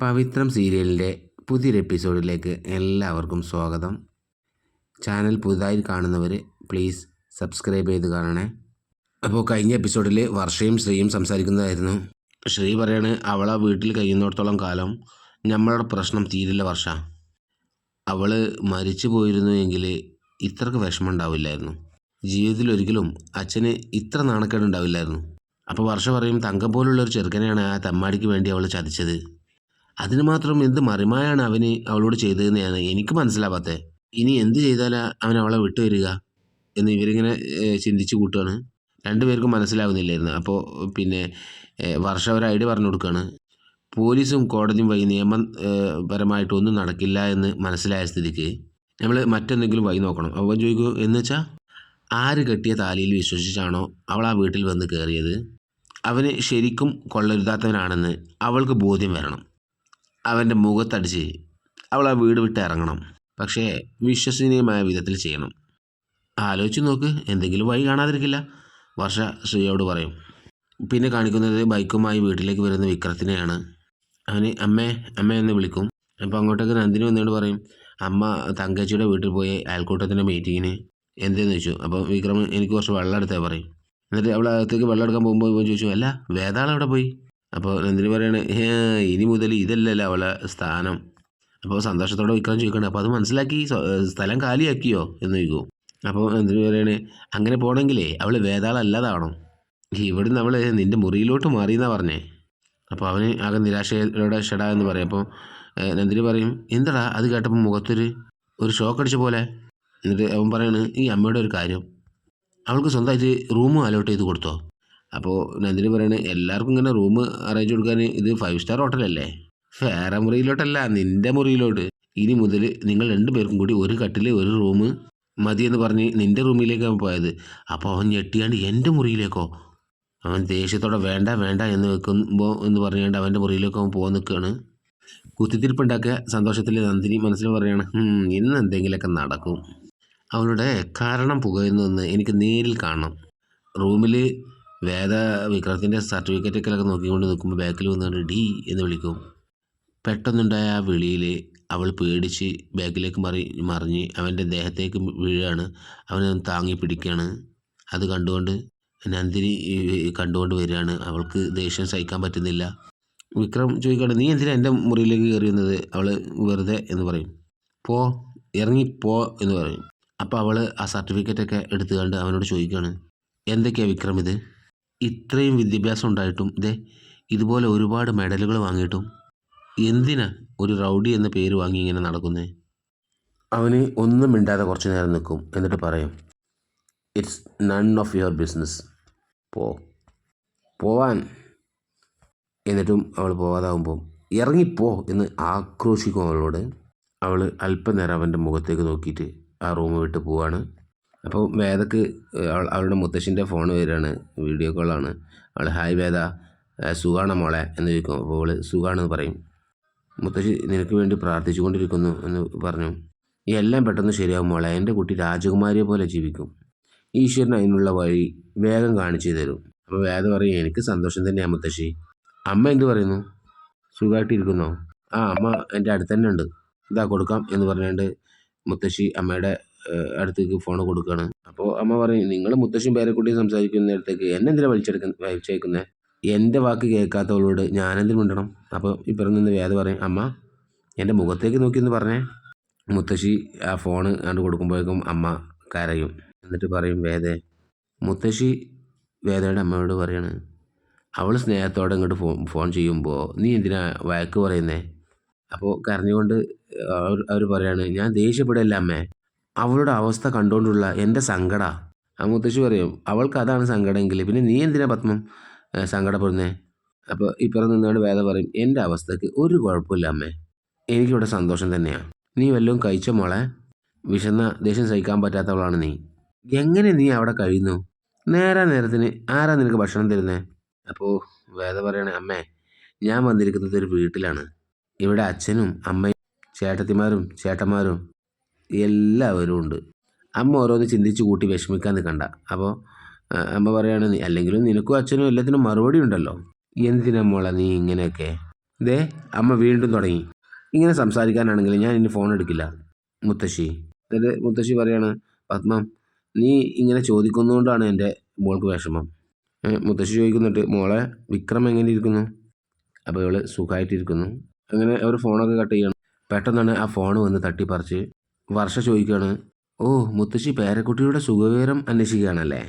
പവിത്രം സീരിയലിൻ്റെ പുതിയൊരു എപ്പിസോഡിലേക്ക് എല്ലാവർക്കും സ്വാഗതം. ചാനൽ പുതുതായി കാണുന്നവർ പ്ലീസ് സബ്സ്ക്രൈബ് ചെയ്ത് കാണണേ. അപ്പോൾ കഴിഞ്ഞ എപ്പിസോഡിൽ വർഷയും ശ്രീയും സംസാരിക്കുന്നതായിരുന്നു. ശ്രീ പറയാണ്, അവളെ വീട്ടിൽ കഴിയുന്നിടത്തോളം കാലം നമ്മളുടെ പ്രശ്നം തീരില്ല വർഷ. അവൾ മരിച്ചു പോയിരുന്നു എങ്കിൽ ഇത്രക്ക് വിഷമം ഉണ്ടാവില്ലായിരുന്നു. ജീവിതത്തിൽ ഒരിക്കലും അച്ഛന് ഇത്ര നാണക്കേട് ഉണ്ടാവില്ലായിരുന്നു. അപ്പോൾ വർഷ പറയും, തങ്കം പോലുള്ളൊരു ചെറുക്കനെയാണ് ആ തെമ്മാടിക്ക് വേണ്ടി അവൾ ചതിച്ചത്. അതിന് മാത്രം എന്ത് മറിമായാണ് അവളോട് ചെയ്തതെന്നാണ് എനിക്ക് മനസ്സിലാവാത്തത്. ഇനി എന്ത് ചെയ്താലാണ് അവൻ അവളെ വിട്ടുവരിക എന്ന് ഇവരിങ്ങനെ ചിന്തിച്ച് കൂട്ടുകയാണ്. രണ്ടുപേർക്കും മനസ്സിലാവുന്നില്ലായിരുന്നു. അപ്പോൾ വർഷ ഒരു ഐഡിയ പറഞ്ഞു കൊടുക്കുകയാണ്. പോലീസും കോടതിയും വഴി നിയമപരമായിട്ടൊന്നും നടക്കില്ല എന്ന് മനസ്സിലായ സ്ഥിതിക്ക് നമ്മൾ മറ്റെന്തെങ്കിലും വഴി നോക്കണം. അവൻ ചോദിക്കൂ, എന്ന് വെച്ചാൽ ആര് കെട്ടിയ താലിയിൽ വിശ്വസിച്ചാണോ അവൾ ആ വീട്ടിൽ വന്ന് കയറിയത്, അവന് ശരിക്കും കൊള്ളരുതാത്തവനാണെന്ന് അവൾക്ക് ബോധ്യം വരണം. അവൻ്റെ മുഖത്തടിച്ച് അവൾ ആ വീട് വിട്ട് ഇറങ്ങണം. പക്ഷേ വിശ്വസനീയമായ വിധത്തിൽ ചെയ്യണം. ആലോചിച്ച് നോക്ക്, എന്തെങ്കിലും വഴി കാണാതിരിക്കില്ല, വർഷ ശ്രീയോട് പറയും. പിന്നെ കാണിക്കുന്നത് ബൈക്കുമായി വീട്ടിലേക്ക് വരുന്ന വിക്രത്തിനെയാണ്. അവന് അമ്മേ അമ്മ എന്ന് വിളിക്കും. അപ്പോൾ അങ്ങോട്ടേക്ക് നന്ദിനി വന്നുകൊണ്ട് പറയും, അമ്മ തങ്കച്ചിയുടെ വീട്ടിൽ പോയി അയൽക്കൂട്ടത്തിൻ്റെ മീറ്റിങ്ങിന്. എന്തെന്ന് ചോദിച്ചു. അപ്പോൾ വിക്രം എനിക്ക് കുറച്ച് വെള്ളം എടുത്തേ പറയും. എന്നിട്ട് അവൾ അകത്തേക്ക് വെള്ളം എടുക്കാൻ പോകുമ്പോൾ ഇവൻ ചോദിച്ചു, അല്ല വേതാളം എവിടെ പോയി? അപ്പോൾ നന്ദിനി പറയാണ്, ഇനി മുതൽ ഇതല്ലല്ലോ അവളെ സ്ഥാനം. അപ്പോൾ സന്തോഷത്തോടെ വിക്രം ചോദിക്കണം, അപ്പോൾ അത് മനസ്സിലാക്കി സ്ഥലം കാലിയാക്കിയോ എന്ന് ചോദിക്കും. അപ്പോൾ നന്ദിനി പറയാണ്, അങ്ങനെ പോകണമെങ്കിലേ അവൾ വേതാളല്ലാതാവണം. ഇവിടുന്ന് അവൾ നിൻ്റെ മുറിയിലോട്ട് മാറിയെന്നാണ് പറഞ്ഞേ. അപ്പോൾ അവന് ആകെ നിരാശയോടെ ഷടാ എന്ന് പറയും. അപ്പോൾ നന്ദിനി പറയും, എന്താടാ അത് കേട്ടപ്പോൾ മുഖത്തൊരു ഷോക്ക് അടിച്ച പോലെ. എന്നിട്ട് അവൻ പറയാണ്, ഈ അമ്മയുടെ ഒരു കാര്യം, അവൾക്ക് സ്വന്തമായിട്ട് റൂം അലോട്ട് ചെയ്ത് കൊടുത്തോ? അപ്പോൾ നന്ദിനി പറയണേ, എല്ലാവർക്കും ഇങ്ങനെ റൂം അറേഞ്ച് കൊടുക്കാൻ ഇത് 5 സ്റ്റാർ ഹോട്ടലല്ലേ, വേറെ മുറിയിലോട്ടല്ല, നിൻ്റെ മുറിയിലോട്ട്. ഇനി മുതൽ നിങ്ങൾ 2 പേർക്കും കൂടി ഒരു കട്ടിൽ ഒരു റൂം മതിയെന്ന് പറഞ്ഞ് നിൻ്റെ റൂമിലേക്കാണ് പോയത്. അപ്പോൾ അവൻ ഞെട്ടിയാണ്ട് എൻ്റെ മുറിയിലേക്കോ? അവൻ ദേഷ്യത്തോടെ വേണ്ട വേണ്ട എന്ന് വെക്കുമ്പോൾ എന്ന് പറഞ്ഞുകൊണ്ട് അവൻ്റെ മുറിയിലേക്ക് അവൻ പോകാൻ നിൽക്കുകയാണ്. കുത്തിത്തിരിപ്പുണ്ടാക്കിയ സന്തോഷത്തിൽ നന്ദിനി മനസ്സിൽ പറയുകയാണ്, ഇന്ന് എന്തെങ്കിലുമൊക്കെ നടക്കും. അവളുടെ കാരണം പുകയുന്നതെന്ന് എനിക്ക് നേരിൽ കാണണം. റൂമിൽ വിക്രത്തിൻ്റെ സർട്ടിഫിക്കറ്റൊക്കെ നോക്കിക്കൊണ്ട് നിൽക്കുമ്പോൾ ബാക്കിൽ വന്നുകൊണ്ട് ഡി എന്ന് വിളിക്കും. പെട്ടെന്നുണ്ടായ ആ വിളിയിൽ അവൾ പേടിച്ച് ബാക്കിലേക്ക് മറിഞ്ഞ് അവൻ്റെ ദേഹത്തേക്ക് വീഴാണ്. അവനെ താങ്ങി പിടിക്കുകയാണ്. അത് കണ്ടുകൊണ്ട് നന്ദിനി കണ്ടുകൊണ്ട് വരികയാണ്. അവൾക്ക് ദേഷ്യം സഹിക്കാൻ പറ്റുന്നില്ല. വിക്രം ചോദിക്കുകയാണ്, നീ എന്തിനാണ് എൻ്റെ മുറിയിലേക്ക് കയറി വന്നത്? അവൾ വെറുതെ എന്ന് പറയും. ഇറങ്ങിപ്പോ എന്ന് പറയും. അപ്പോൾ അവൾ ആ സർട്ടിഫിക്കറ്റൊക്കെ എടുത്തുകൊണ്ട് അവനോട് ചോദിക്കുകയാണ്, എന്തൊക്കെയാണ് വിക്രം ഇത്? ഇത്രയും വിദ്യാഭ്യാസം ഉണ്ടായിട്ടും ഇതുപോലെ ഒരുപാട് മെഡലുകൾ വാങ്ങിയിട്ടും എന്തിനാ ഒരു റൗഡി എന്ന പേര് വാങ്ങി ഇങ്ങനെ നടക്കുന്നേ? അവന് ഒന്നും മിണ്ടാതെ കുറച്ച് നേരം നിൽക്കും. എന്നിട്ട് പറയും, it's none of your business, പോവാൻ. എന്നിട്ടും അവൾ പോവാതാവുമ്പോൾ ഇറങ്ങിപ്പോ എന്ന് ആക്രോശിക്കും അവളോട്. അവൾ അല്പനേരം അവൻ്റെ മുഖത്തേക്ക് നോക്കിയിട്ട് ആ റൂം വിട്ട് പോവാണ്. അപ്പോൾ വേദക്ക് അവളുടെ മുത്തശ്ശിൻ്റെ ഫോൺ വരികയാണ്, വീഡിയോ കോളാണ്. അവൾ ഹായ് വേദ, സുഖാണോ മോളെ എന്ന് ചോദിക്കും. അപ്പോൾ അവൾ സുഖാണെന്ന് പറയും. മുത്തശ്ശി നിനക്ക് വേണ്ടി പ്രാർത്ഥിച്ചു കൊണ്ടിരിക്കുന്നു എന്ന് പറഞ്ഞു. എല്ലാം പെട്ടെന്ന് ശരിയാവും മോളെ, എൻ്റെ കുട്ടി രാജകുമാരിയെ പോലെ ജീവിക്കും. ഈശ്വരൻ അതിനുള്ള വഴി വേഗം കാണിച്ചു തരും. അപ്പോൾ വേദ പറയും, എനിക്ക് സന്തോഷം തന്നെയാണ് മുത്തശ്ശി. അമ്മ എന്ത് പറയുന്നു? സുഖമായിട്ടിരിക്കുന്നോ? ആ അമ്മ എൻ്റെ അടുത്ത് തന്നെ ഉണ്ട്, ഇതാ കൊടുക്കാം എന്ന് പറഞ്ഞുകൊണ്ട് മുത്തശ്ശി അമ്മയുടെ അടുത്തേക്ക് ഫോൺ കൊടുക്കുകയാണ്. അപ്പോൾ അമ്മ പറയും, നിങ്ങൾ മുത്തശ്ശിയും പേരക്കുട്ടിയും സംസാരിക്കുന്നിടത്തേക്ക് എന്നെന്തിനാ വലിച്ചയക്കുന്നത്? എൻ്റെ വാക്ക് കേൾക്കാത്തവളോട് ഞാനെന്തിനു മിണ്ടണം? അപ്പോൾ ഇപ്പുറം നിന്ന് വേദ പറയും, അമ്മ എൻ്റെ മുഖത്തേക്ക് നോക്കിയെന്ന് പറഞ്ഞേ. മുത്തശ്ശി ആ ഫോണ് കണ്ട് കൊടുക്കുമ്പോഴേക്കും അമ്മ കരയും. എന്നിട്ട് പറയും, മുത്തശ്ശി വേദയുടെ അമ്മയോട് പറയാണ്, അവൾ സ്നേഹത്തോടെ ഇങ്ങോട്ട് ഫോൺ ചെയ്യുമ്പോൾ നീ എന്തിനാ വഴക്ക് പറയുന്നേ? അപ്പോൾ കരഞ്ഞുകൊണ്ട് അവർ പറയാണ്, ഞാൻ ദേഷ്യപ്പെടില്ല അമ്മേ, അവളുടെ അവസ്ഥ കണ്ടുകൊണ്ടുള്ള എൻ്റെ സങ്കട. ആ മുത്തശ്ശി പറയും, അവൾക്ക് അതാണ് സങ്കടമെങ്കിൽ പിന്നെ നീ എന്തിനാ പത്മം സങ്കടപ്പെടുന്നേ? അപ്പോൾ ഇപ്പുറം നിന്നുകൊണ്ട് വേദ പറയും, എൻ്റെ അവസ്ഥയ്ക്ക് ഒരു കുഴപ്പമില്ല അമ്മേ, എനിക്കിവിടെ സന്തോഷം തന്നെയാണ്. നീ വല്ലതും കഴിച്ച മോളെ? വിശന്ന ദേഷ്യം സഹിക്കാൻ പറ്റാത്തവളാണ് നീ. എങ്ങനെ നീ അവിടെ കഴിയുന്നു? നേരത്തിന് ആരാ നിനക്ക് ഭക്ഷണം തരുന്നേ? അപ്പോൾ വേദ പറയണേ, അമ്മേ ഞാൻ വന്നിരിക്കുന്നത് ഒരു വീട്ടിലാണ്. ഇവിടെ അച്ഛനും അമ്മയും ചേട്ടത്തിമാരും ചേട്ടന്മാരും എല്ലാവരും ഉണ്ട്. അമ്മ ഓരോന്ന് ചിന്തിച്ച് കൂട്ടി വിഷമിക്കാൻ നിൽക്കണ്ട. അപ്പോൾ അമ്മ പറയാണ്, അല്ലെങ്കിലും നിനക്കും അച്ഛനും എല്ലാത്തിനും മറുപടി ഉണ്ടല്ലോ, എന്തിനാ മോളെ നീ ഇങ്ങനെയൊക്കെ? ദേ അമ്മ വീണ്ടും തുടങ്ങി. ഇങ്ങനെ സംസാരിക്കാനാണെങ്കിൽ ഞാൻ ഇനി ഫോൺ എടുക്കില്ല മുത്തശ്ശി. എന്നിട്ട് മുത്തശ്ശി പറയാണ്, പത്മം നീ ഇങ്ങനെ ചോദിക്കുന്നതുകൊണ്ടാണ് എൻ്റെ മോൾക്ക് വിഷമം. മുത്തശ്ശി ചോദിക്കുന്നുണ്ട്, മോളെ വിക്രം എങ്ങനെ ഇരിക്കുന്നു? അപ്പോൾ ഇവൾ സുഖമായിട്ടിരിക്കുന്നു. അങ്ങനെ അവർ ഫോണൊക്കെ കട്ട് ചെയ്യണം. പെട്ടെന്നാണ് ആ ഫോൺ വന്ന് തട്ടിപ്പറിച്ച് വർഷ ചോദിക്കുകയാണ്, ഓ മുത്തശ്ശി പേരക്കുട്ടിയുടെ സുഖവിവരം അന്വേഷിക്കുകയാണല്ലേ?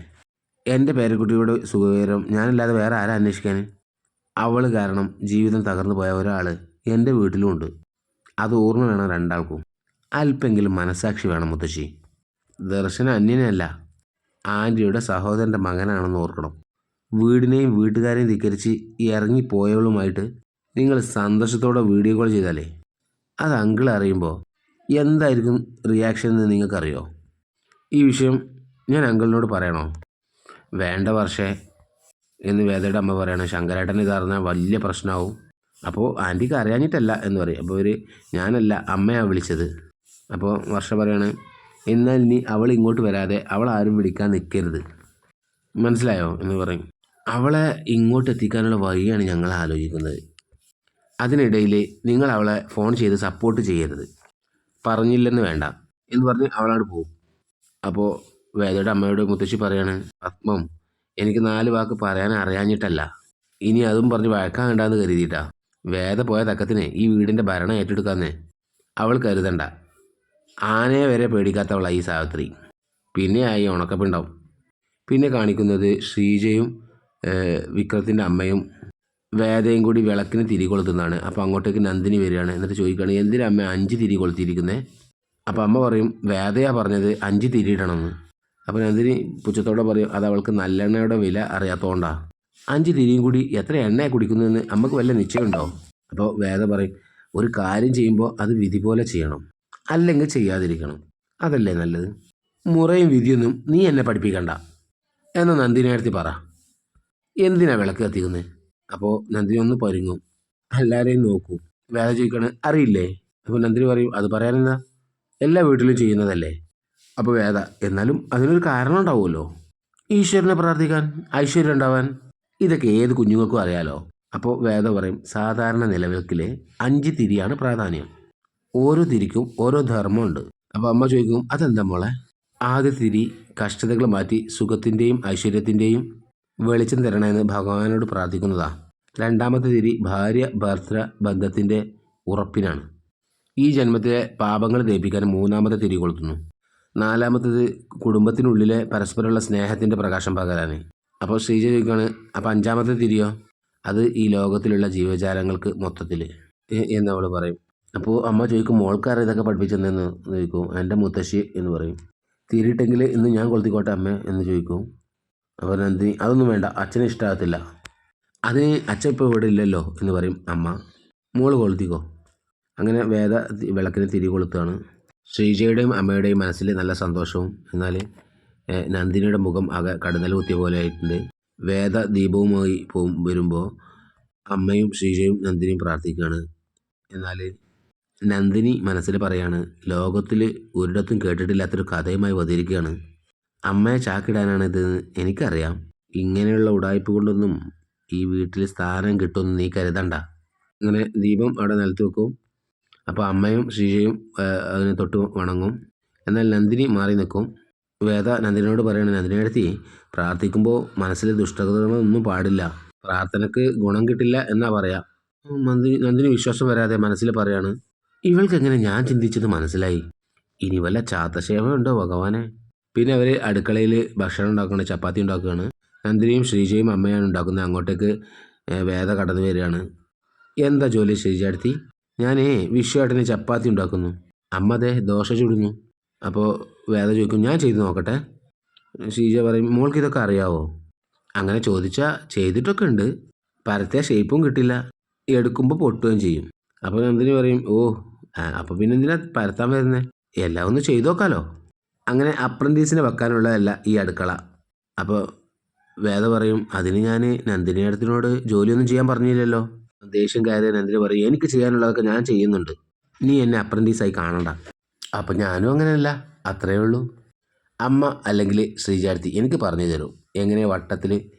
എൻ്റെ പേരക്കുട്ടിയുടെ സുഖവിവരം ഞാനല്ലാതെ വേറെ ആരാ അന്വേഷിക്കാൻ? അവൾ കാരണം ജീവിതം തകർന്നു പോയ ഒരാൾ എൻ്റെ വീട്ടിലും ഉണ്ട്. അത് ഓർമ്മ വേണം രണ്ടാൾക്കും. അല്പെങ്കിലും മനസാക്ഷി വേണം മുത്തശ്ശി. ദർശന അന്യനല്ല, ആൻറ്റിയുടെ സഹോദരൻ്റെ മകനാണെന്ന് ഓർക്കണം. വീടിനെയും വീട്ടുകാരെയും ധിക്കരിച്ച് ഇറങ്ങിപ്പോയവളുമായിട്ട് നിങ്ങൾ സന്തോഷത്തോടെ വീഡിയോ കോൾ ചെയ്താലേ അത് അങ്കിൾ അറിയുമ്പോൾ എന്തായിരിക്കും റിയാക്ഷൻ എന്ന് നിങ്ങൾക്കറിയോ? ഈ വിഷയം ഞാൻ അങ്കിളിനോട് പറയണോ? വേണ്ട വർഷേ എന്ന് വേദയുടെ അമ്മ പറയണം. ശങ്കരേട്ടൻ ഇതറിഞ്ഞാൽ വലിയ പ്രശ്നമാവും. അപ്പോൾ ആൻറ്റിക്ക് അറിയാഞ്ഞിട്ടല്ല എന്ന് പറയും. അപ്പോൾ ഞാനല്ല അമ്മയാണ് വിളിച്ചത്. അപ്പോൾ വർഷ പറയാണ്, എന്നാൽ ഇനി അവൾ ഇങ്ങോട്ട് വരാതെ അവൾ ആരും വിളിക്കാൻ നിൽക്കരുത്, മനസ്സിലായോ എന്ന് പറയും. അവളെ ഇങ്ങോട്ട് എത്തിക്കാനുള്ള വഴിയാണ് ഞങ്ങൾ ആലോചിക്കുന്നത്. അതിനിടയിൽ നിങ്ങൾ അവളെ ഫോൺ ചെയ്ത് സപ്പോർട്ട് ചെയ്യരുത്. പറഞ്ഞില്ലെന്ന് വേണ്ട എന്ന് പറഞ്ഞ് അവളോട് പോകും. അപ്പോൾ വേദയുടെ അമ്മയോട് മുത്തശ്ശി പറയാണ്, പത്മം എനിക്ക് 4 വാക്ക് പറയാൻ അറിയാഞ്ഞിട്ടല്ല, ഇനി അതും പറഞ്ഞ് വഴക്കാൻ കണ്ടാന്ന് കരുതിയിട്ടാ. വേദ പോയ തക്കത്തിന് ഈ വീടിൻ്റെ ഭരണം ഏറ്റെടുക്കാന്നേ അവൾ കരുതണ്ട. ആനയെ വരെ പേടിക്കാത്തവളായി ഈ സാവിത്രി. പിന്നെ ആയി ഉണക്കപ്പുണ്ടാവും. പിന്നെ കാണിക്കുന്നത് ശ്രീജയും വിക്രത്തിൻ്റെ അമ്മയും വേദയും കൂടി വിളക്കിന് തിരി കൊളുത്തുന്നതാണ്. അപ്പോൾ അങ്ങോട്ടേക്ക് നന്ദിനി വരികയാണ്. എന്നിട്ട് ചോദിക്കുകയാണ്, എന്തിനാ അമ്മ 5 തിരി കൊളുത്തിയിരിക്കുന്നത്? അപ്പോൾ അമ്മ പറയും, വേദയാ പറഞ്ഞത് 5 തിരിയിടണമെന്ന്. അപ്പോൾ നന്ദിനി പുച്ഛത്തോടെ പറയും, അത് അവൾക്ക് നല്ലെണ്ണയുടെ വില അറിയാത്തതുകൊണ്ടാ. 5 തിരിയും കൂടി എത്ര എണ്ണയാണ് കുടിക്കുന്നതെന്ന് അമ്മക്ക് വല്ല നിശ്ചയമുണ്ടോ? അപ്പോൾ വേദ പറയും, ഒരു കാര്യം ചെയ്യുമ്പോൾ അത് വിധി പോലെ ചെയ്യണം, അല്ലെങ്കിൽ ചെയ്യാതിരിക്കണം, അതല്ലേ നല്ലത്. മുറയും വിധിയൊന്നും നീ എന്നെ പഠിപ്പിക്കണ്ട എന്ന് നന്ദിനിയടുത്ത് പറ. എന്തിനാ വിളക്ക് കത്തിക്കുന്നത്? അപ്പോൾ നന്ദിനി ഒന്ന് പരുങ്ങും, എല്ലാവരെയും നോക്കൂ. വേദ ചോദിക്കാണ്, അറിയില്ലേ? അപ്പോൾ നന്ദിനി പറയും, അത് പറയാനെന്താ, എല്ലാ വീട്ടിലും ചെയ്യുന്നതല്ലേ. അപ്പോൾ വേദ, എന്നാലും അതിനൊരു കാരണം ഉണ്ടാവുമല്ലോ, ഈശ്വരനെ പ്രാർത്ഥിക്കാൻ, ഐശ്വര്യം ഉണ്ടാവാൻ. ഇതൊക്കെ ഏത് കുഞ്ഞുങ്ങൾക്കും അറിയാലോ. അപ്പോൾ വേദ പറയും, സാധാരണ നിലവിളക്കിലെ 5 തിരിയാണ് പ്രാധാന്യം. ഓരോ തിരിക്കും ഓരോ ധർമ്മമുണ്ട്. അപ്പോൾ അമ്മ ചോദിക്കും, അതെന്താ മോളെ? ആദ്യ തിരി കഷ്ടതകൾ മാറ്റി സുഖത്തിൻ്റെയും ഐശ്വര്യത്തിൻ്റെയും വെളിച്ചം തരണമെന്ന് ഭഗവാനോട് പ്രാർത്ഥിക്കുന്നതാ. രണ്ടാമത്തെ തിരി ഭാര്യ ഭർത്തൃ ബന്ധത്തിൻ്റെ ഉറപ്പിനാണ്. ഈ ജന്മത്തിലെ പാപങ്ങൾ ദഹിപ്പിക്കാൻ 3-ാമത്തെ തിരി കൊളുത്തുന്നു. 4-ാമത്തേത് കുടുംബത്തിനുള്ളിലെ പരസ്പരമുള്ള സ്നേഹത്തിൻ്റെ പ്രകാശം പകരാൻ. അപ്പോൾ ശ്രീജ ചോദിക്കുകയാണ്, അപ്പോൾ 5-ാമത്തെ തിരിയോ? അത് ഈ ലോകത്തിലുള്ള ജീവജാലങ്ങൾക്ക് മൊത്തത്തിൽ എന്നവൾ പറയും. അപ്പോൾ അമ്മ ചോദിക്കും, മോൾക്കാർ ഇതൊക്കെ പഠിപ്പിച്ചെന്നു ചോദിക്കും. എൻ്റെ മുത്തശ്ശി എന്ന് പറയും. തിരിയിട്ടെങ്കിൽ ഇന്ന് ഞാൻ കൊളുത്തിക്കോട്ടെ അമ്മ എന്ന് ചോദിക്കും. അപ്പോൾ നന്ദിനി, അതൊന്നും വേണ്ട, അച്ഛന് ഇഷ്ടമാകത്തില്ല. അതിന് അച്ഛൻ ഇപ്പോൾ ഇവിടെ ഇല്ലല്ലോ എന്ന് പറയും അമ്മ. മോള് കൊളുത്തിക്കോ. അങ്ങനെ വേദ വിളക്കിന് തിരി കൊളുത്തുകയാണ്. ശ്രീജയുടെയും അമ്മയുടെയും മനസ്സിൽ നല്ല സന്തോഷവും, എന്നാൽ നന്ദിനിയുടെ മുഖം ആകെ കടന്നൽ കുത്തിയ പോലെ ആയിട്ടുണ്ട്. വേദ ദീപവുമായി വരുമ്പോൾ അമ്മയും ശ്രീജയും നന്ദിനിയും പ്രാർത്ഥിക്കുകയാണ്. എന്നാൽ നന്ദിനി മനസ്സിൽ പറയാണ്, ലോകത്തിൽ ഒരിടത്തും കേട്ടിട്ടില്ലാത്തൊരു കഥയുമായി വന്നിരിക്കുകയാണ്. അമ്മയെ ചാക്കിടാനാണിതെന്ന് എനിക്കറിയാം. ഇങ്ങനെയുള്ള ഉടായ്പ കൊണ്ടൊന്നും ഈ വീട്ടിൽ സ്ഥാനം കിട്ടുമെന്ന് നീ കരുതണ്ട. അങ്ങനെ ദീപം അവിടെ നിലത്ത് വെക്കും. അപ്പോൾ അമ്മയും ശ്രീജയും അതിനെ തൊട്ട് വണങ്ങും. എന്നാൽ നന്ദിനി മാറി നിൽക്കും. വേദ നന്ദിനിയോട് പറയണം, നന്ദിനി അടുത്തി പ്രാർത്ഥിക്കുമ്പോൾ മനസ്സിൽ ദുഷ്ടതകളൊന്നും പാടില്ല, പ്രാർത്ഥനയ്ക്ക് ഗുണം കിട്ടില്ല എന്നാ പറയാം. നന്ദിനി വിശ്വാസം വരാതെ മനസ്സിൽ പറയാണ്, ഇവൾക്കെങ്ങനെ ഞാൻ ചിന്തിച്ചത് മനസ്സിലായി? ഇനി വല്ല ചാത്തശേവമുണ്ടോ ഭഗവാനെ? പിന്നെ അവർ അടുക്കളയിൽ ഭക്ഷണം ഉണ്ടാക്കുകയാണ്, ചപ്പാത്തി ഉണ്ടാക്കുകയാണ്. നന്ദിനിയും ശ്രീജയും അമ്മയാണ് ഉണ്ടാക്കുന്നത്. അങ്ങോട്ടേക്ക് വേദ കടന്നു വരികയാണ്. എന്താ ജോലി ശ്രീജ അടുത്തി? ഞാനേ വിശ്വേട്ടന് ചപ്പാത്തി ഉണ്ടാക്കുന്നു. അമ്മ ദേ ദോശ ചുടുന്നു. അപ്പോൾ വേദ ചോദിക്കും, ഞാൻ ചെയ്ത് നോക്കട്ടെ. ശ്രീജ പറയും, മോൾക്ക് ഇതൊക്കെ അറിയാവോ? അങ്ങനെ ചോദിച്ചാൽ ചെയ്തിട്ടൊക്കെ ഉണ്ട്, പരത്തിയ ഷേപ്പും കിട്ടില്ല, എടുക്കുമ്പോൾ പൊട്ടുകയും ചെയ്യും. അപ്പോൾ നന്ദിനി പറയും, ഓ അപ്പോൾ പിന്നെ എന്തിനാ പരത്താൻ വരുന്നത്, എല്ലാം ഒന്ന് ചെയ്തു നോക്കാമല്ലോ. അങ്ങനെ അപ്രൻറ്റീസിനെ വെക്കാനുള്ളതല്ല ഈ അടുക്കള. അപ്പോൾ വേദ പറയും, അതിന് ഞാൻ നന്ദിനി അടുത്തിനോട് ജോലിയൊന്നും ചെയ്യാൻ പറഞ്ഞില്ലല്ലോ. ദേഷ്യം കയറിയ നന്ദിനി പറയും, എനിക്ക് ചെയ്യാനുള്ളതൊക്കെ ഞാൻ ചെയ്യുന്നുണ്ട്, നീ എന്നെ അപ്രൻറ്റീസായി കാണണ്ട. അപ്പം ഞാനും അങ്ങനെയല്ല, അത്രയേ ഉള്ളൂ. അമ്മ അല്ലെങ്കിൽ ശ്രീജാടുത്തി എനിക്ക് പറഞ്ഞു തരും എങ്ങനെ വട്ടത്തിൽ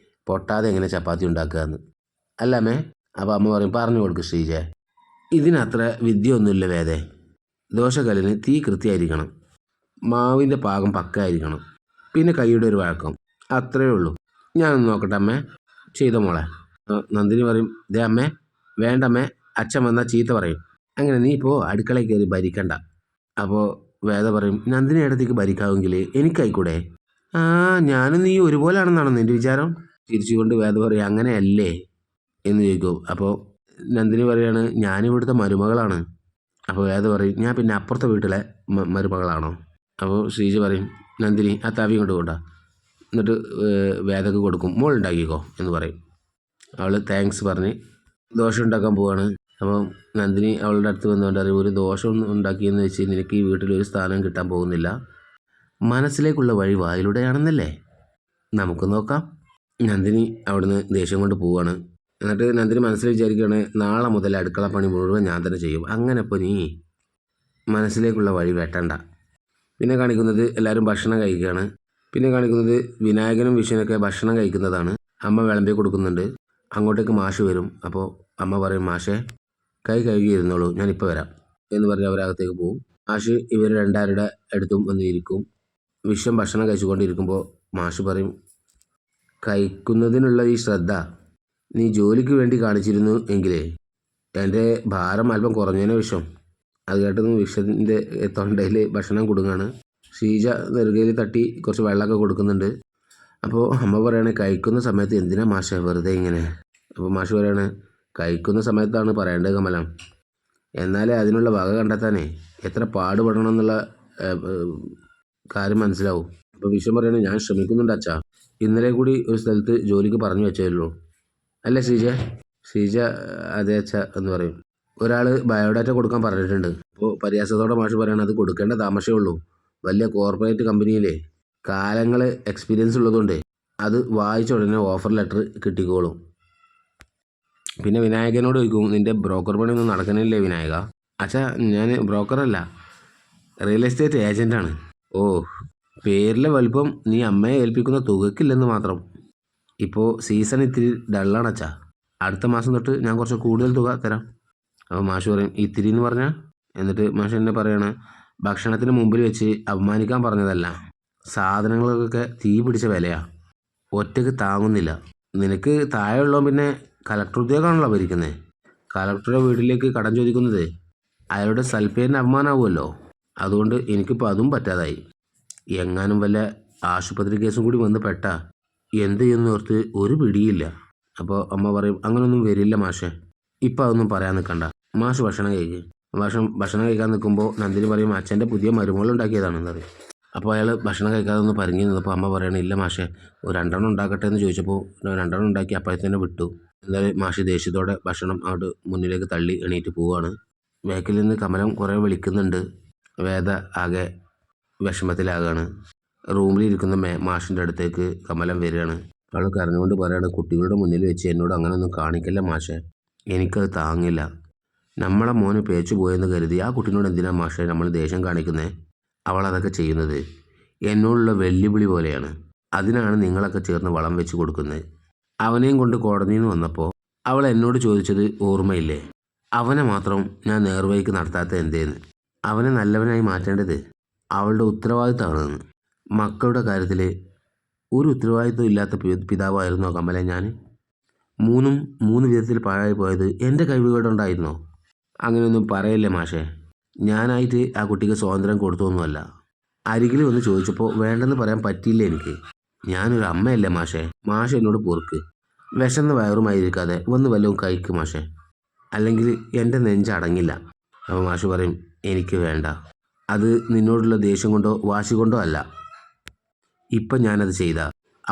പൊട്ടാതെ എങ്ങനെ ചപ്പാത്തി ഉണ്ടാക്കുക എന്ന്. അല്ല അമ്മേ, അപ്പോൾ അമ്മ പറയും പറഞ്ഞു കൊടുക്ക് ശ്രീജ, ഇതിനത്ര വിദ്യയൊന്നുമില്ല വേദേ. ദോശക്കല്ലിന് തീ കൃത്യമായിരിക്കണം, മാവിൻ്റെ പാകം പക്കായിരിക്കണം, പിന്നെ കൈയുടെ ഒരു വഴക്കം, അത്രയേ ഉള്ളൂ. ഞാനൊന്ന് നോക്കട്ടെ അമ്മേ, ചെയ്ത മോളെ. നന്ദിനി പറയും, ദേ അമ്മേ, വേണ്ടമ്മേ, അച്ഛൻ വന്നാൽ ചീത്ത പറയും. അങ്ങനെ നീ ഇപ്പോൾ അടുക്കളയിൽ കയറി ഭരിക്കണ്ട. അപ്പോൾ വേദ പറയും, നന്ദിനി ഇടത്തേക്ക് ഭരിക്കാമെങ്കിൽ എനിക്കായിക്കൂടെ? ആ, ഞാനും നീ ഒരുപോലാണെന്നാണോ നിൻ്റെ വിചാരം? തിരിച്ചുകൊണ്ട് വേദ പറയും, അങ്ങനെയല്ലേ എന്ന് ചോദിക്കും. അപ്പോൾ നന്ദിനി പറയാണ്, ഞാനിവിടുത്തെ മരുമകളാണ്. അപ്പോൾ വേദ പറയും, ഞാൻ പിന്നെ അപ്പുറത്തെ വീട്ടിലെ മരുമകളാണോ? അപ്പോൾ ശ്രീജ പറയും, നന്ദിനി ആ തവി കൊണ്ട് കൊണ്ടാ, എന്നിട്ട് വേദക്ക് കൊടുക്കും, മോൾ ഉണ്ടാക്കിക്കോ എന്ന് പറയും. അവൾ താങ്ക്സ് പറഞ്ഞ് ദോശ ഉണ്ടാക്കാൻ പോവാണ്. അപ്പം നന്ദിനി അവളുടെ അടുത്ത് വന്നുകൊണ്ട് പറയും, ഒരു ദോശ ഉണ്ടാക്കിയെന്ന് വെച്ച് നിനക്ക് ഈ വീട്ടിലൊരു സ്ഥാനം കിട്ടാൻ പോകുന്നില്ല. മനസ്സിലേക്കുള്ള വഴി വായിലൂടെയാണെന്നല്ലേ, നമുക്ക് നോക്കാം. നന്ദിനി അവിടുന്ന് ദേഷ്യം കൊണ്ട് പോവാണ്. എന്നിട്ട് നന്ദിനി മനസ്സിൽ വിചാരിക്കുകയാണ്, നാളെ മുതൽ അടുക്കള പണി മുഴുവൻ ഞാൻ തന്നെ ചെയ്യും. അങ്ങനെ ഇപ്പോൾ നീ മനസ്സിലേക്കുള്ള വഴി വെട്ടണ്ട. പിന്നെ കാണിക്കുന്നത് എല്ലാവരും ഭക്ഷണം കഴിക്കുകയാണ്. പിന്നെ കാണിക്കുന്നത് വിനായകനും വിഷ്ണുവൊക്കെ ഭക്ഷണം കഴിക്കുന്നതാണ്. അമ്മ വിളമ്പി കൊടുക്കുന്നുണ്ട്. അങ്ങോട്ടേക്ക് മാഷ് വരും. അപ്പോൾ അമ്മ പറയും, മാഷേ കൈ കഴുകിയിരുന്നോളൂ, ഞാനിപ്പോൾ വരാം എന്ന് പറഞ്ഞ് അവരകത്തേക്ക് പോകും. മാഷ് ഇവർ രണ്ടാരുടെ അടുത്തും വന്ന് ഇരിക്കും. വിശ്വം ഭക്ഷണം കഴിച്ചുകൊണ്ടിരിക്കുമ്പോൾ മാഷ് പറയും, കഴിക്കുന്നതിനുള്ള ഈ ശ്രദ്ധ നീ ജോലിക്ക് വേണ്ടി കാണിച്ചിരുന്നു എങ്കിലേ എൻ്റെ ഭാരം അല്പം കുറഞ്ഞതിനെ വിഷം. അത് കേട്ടതും വിഷത്തിൻ്റെ തൊണ്ടയിൽ ഭക്ഷണം കൊടുങ്ങാണ്. ഷീജ നെറുകയിൽ തട്ടി കുറച്ച് വെള്ളമൊക്കെ കൊടുക്കുന്നുണ്ട്. അപ്പോൾ അമ്മ പറയാണ്, കഴിക്കുന്ന സമയത്ത് എന്തിനാ മാഷ വെറുതെ ഇങ്ങനെ? അപ്പോൾ മാഷ് പറയാണ്, കഴിക്കുന്ന സമയത്താണ് പറയേണ്ടത് കമലം, എന്നാലേ അതിനുള്ള വക കണ്ടെത്താനേ എത്ര പാടുപെടണം എന്നുള്ള കാര്യം മനസ്സിലാവും. അപ്പോൾ വിശ്വം പറയാണ്, ഞാൻ ശ്രമിക്കുന്നുണ്ട് അച്ഛാ, ഇന്നലെ കൂടി ഒരു സ്ഥലത്ത് ജോലിക്ക് പറഞ്ഞു വെച്ചേയുള്ളൂ അല്ലേ ഷീജ? ഷീജ അതെ അച്ഛാ എന്ന് പറയും. ഒരാൾ ബയോഡാറ്റ കൊടുക്കാൻ പറഞ്ഞിട്ടുണ്ട്. അപ്പോൾ പരിഹാസത്തോടെ മാഷ് പറയണം, അത് കൊടുക്കേണ്ട താമസമേ ഉള്ളൂ. വലിയ കോർപ്പറേറ്റ് കമ്പനിയിലെ കാലങ്ങൾ എക്സ്പീരിയൻസ് ഉള്ളതുകൊണ്ട് അത് വായിച്ച ഉടനെ ഓഫർ ലെറ്റർ കിട്ടിക്കോളും. പിന്നെ വിനായകനോട് ചോദിക്കും, നിൻ്റെ ബ്രോക്കർ പണിയൊന്നും നടക്കണില്ലേ വിനായക? അച്ഛാ, ഞാൻ ബ്രോക്കറല്ല, റിയൽ എസ്റ്റേറ്റ് ഏജൻറ്റാണ്. ഓ, പേരിലെ വലിപ്പം നീ അമ്മയെ ഏൽപ്പിക്കുന്ന തുകക്കില്ലെന്ന് മാത്രം. ഇപ്പോൾ സീസൺ ഇത്തിരി ഡള്ളാണ് അച്ഛാ, അടുത്ത മാസം തൊട്ട് ഞാൻ കുറച്ച് കൂടുതൽ തുക തരാം. അപ്പോൾ മാഷ് പറയും, ഇത്തിരി എന്ന് പറഞ്ഞാൽ? എന്നിട്ട് മാഷ് എന്നെ പറയാണ്, ഭക്ഷണത്തിന് മുമ്പിൽ വെച്ച് അപമാനിക്കാൻ പറഞ്ഞതല്ല, സാധനങ്ങൾക്കൊക്കെ തീ പിടിച്ച വിലയാണ്, ഒറ്റയ്ക്ക് താങ്ങുന്നില്ല. നിനക്ക് താഴെയുള്ളവൻ പിന്നെ കലക്ടർ ഉദ്യോഗമാണല്ലോ ഭരിക്കുന്നത്. കലക്ടറുടെ വീട്ടിലേക്ക് കടം ചോദിക്കുന്നത് അയാളുടെ സൽപ്പേരിന് അപമാനമാവുമല്ലോ. അതുകൊണ്ട് എനിക്കിപ്പോൾ അതും പറ്റാതായി. എങ്ങാനും വല്ല ആശുപത്രി കേസും കൂടി വന്ന് പെട്ടാ എന്ത് ചെയ്യുന്നോർത്ത് ഒരു പിടിയില്ല. അപ്പോൾ അമ്മ പറയും, അങ്ങനൊന്നും വരില്ല മാഷേ, ഇപ്പം അതൊന്നും പറയാൻ നിൽക്കണ്ട, മാഷ് ഭക്ഷണം കഴിക്കുക. ഭക്ഷണം കഴിക്കാൻ നിൽക്കുമ്പോൾ നന്ദിനി പറയും, അച്ഛൻ്റെ പുതിയ മരുമകളുണ്ടാക്കിയതാണെന്ന് പറയും. അപ്പോൾ അയാൾ ഭക്ഷണം കഴിക്കാതെ ഒന്ന് പരിങ്ങി നിന്നപ്പോൾ അമ്മ പറയണേ, ഇല്ല മാഷേ, ഒരു 2 ഉണ്ടാക്കട്ടെ എന്ന് ചോദിച്ചപ്പോൾ 2 ഉണ്ടാക്കി അപ്പോഴത്തേനെ വിട്ടു. എന്നാലും മാഷ് ദേഷ്യത്തോടെ ഭക്ഷണം അവിടെ മുന്നിലേക്ക് തള്ളി എണീറ്റ് പോവുകയാണ്. ബാക്കിൽ നിന്ന് കമലം കുറേ വിളിക്കുന്നുണ്ട്. വേദ ആകെ വിഷമത്തിലാകാണ്. റൂമിലിരിക്കുന്ന മാഷിൻ്റെ അടുത്തേക്ക് കമലം വരികയാണ്. അവൾ കരഞ്ഞുകൊണ്ട് പറയാണ്, കുട്ടികളുടെ മുന്നിൽ വെച്ച് എന്നോട് അങ്ങനെയൊന്നും കാണിക്കല്ല മാഷേ, എനിക്കത് താങ്ങില്ല. നമ്മളെ മോന് പേച്ചു പോയെന്ന് കരുതി ആ കുട്ടീനോട് എന്തിനാ മാഷേ നമ്മൾ ദേഷ്യം കാണിക്കുന്നത്? അവൾ അതൊക്കെ ചെയ്യുന്നത് എന്നോടുള്ള വെല്ലുവിളി പോലെയാണ്. അതിനാണ് നിങ്ങളൊക്കെ ചേർന്ന് വളം വെച്ച് കൊടുക്കുന്നത്. അവനെയും കൊണ്ട് കോടതിയിൽ നിന്ന് വന്നപ്പോൾ അവൾ എന്നോട് ചോദിച്ചത് ഓർമ്മയില്ലേ? അവനെ മാത്രം ഞാൻ നേർവഴിക്ക് നടത്താത്ത എന്തേന്ന്? അവനെ നല്ലവനായി മാറ്റേണ്ടത് അവളുടെ ഉത്തരവാദിത്തമാണെന്ന്. മക്കളുടെ കാര്യത്തിൽ ഒരു ഉത്തരവാദിത്വം ഇല്ലാത്ത പിതാവായിരുന്നോ കമല ഞാൻ? 3 വിധത്തിൽ പാഴായി പോയത് എൻ്റെ കഴിവുകേടുണ്ടായിരുന്നോ? അങ്ങനെയൊന്നും പറയല്ലേ മാഷേ. ഞാനായിട്ട് ആ കുട്ടിക്ക് സ്വാതന്ത്ര്യം കൊടുത്തൊന്നുമല്ല. അരികിൽ വന്ന് ചോദിച്ചപ്പോൾ വേണ്ടെന്ന് പറയാൻ പറ്റിയില്ല എനിക്ക്. ഞാനൊരു അമ്മയല്ലേ മാഷേ. മാഷ് എന്നോട് പൊറുക്ക്. വിശന്ന വയറുമായിരിക്കാതെ വന്ന് വല്ലതും കഴിക്ക് മാഷേ, അല്ലെങ്കിൽ എൻ്റെ നെഞ്ചടങ്ങില്ല. അപ്പോൾ മാഷ് പറയും, എനിക്ക് വേണ്ട. അത് നിന്നോടുള്ള ദേഷ്യം കൊണ്ടോ വാശി കൊണ്ടോ അല്ല. ഇപ്പം ഞാനത് ചെയ്ത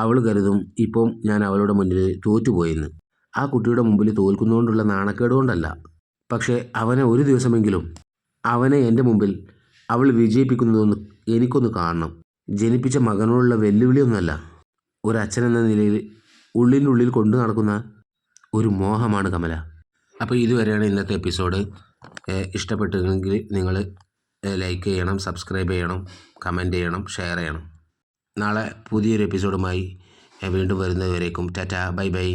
അവൾ കരുതും ഇപ്പം ഞാൻ അവളുടെ മുന്നിൽ തോറ്റുപോയെന്ന്. ആ കുട്ടിയുടെ മുമ്പിൽ തോൽക്കുന്നതുകൊണ്ടുള്ള നാണക്കേട് കൊണ്ടല്ല. പക്ഷേ അവനെ ഒരു ദിവസമെങ്കിലും അവനെ എൻ്റെ മുമ്പിൽ അവൾ വിജയിപ്പിക്കുന്നതൊന്ന് എനിക്കൊന്ന് കാണണം. ജനിപ്പിച്ച മകനോടുള്ള വെല്ലുവിളിയൊന്നുമല്ല, ഒരച്ഛനെന്ന നിലയിൽ ഉള്ളിനുള്ളിൽ കൊണ്ടു നടക്കുന്ന ഒരു മോഹമാണ് കമല. അപ്പോൾ ഇതുവരെയാണ് ഇന്നത്തെ എപ്പിസോഡ്. ഇഷ്ടപ്പെട്ടെങ്കിൽ നിങ്ങൾ ലൈക്ക് ചെയ്യണം, സബ്സ്ക്രൈബ് ചെയ്യണം, കമൻറ്റ് ചെയ്യണം, ഷെയർ ചെയ്യണം. നാളെ പുതിയൊരു എപ്പിസോഡുമായി വീണ്ടും വരുന്നതുവരേക്കും ടാറ്റാ, ബൈ ബൈ.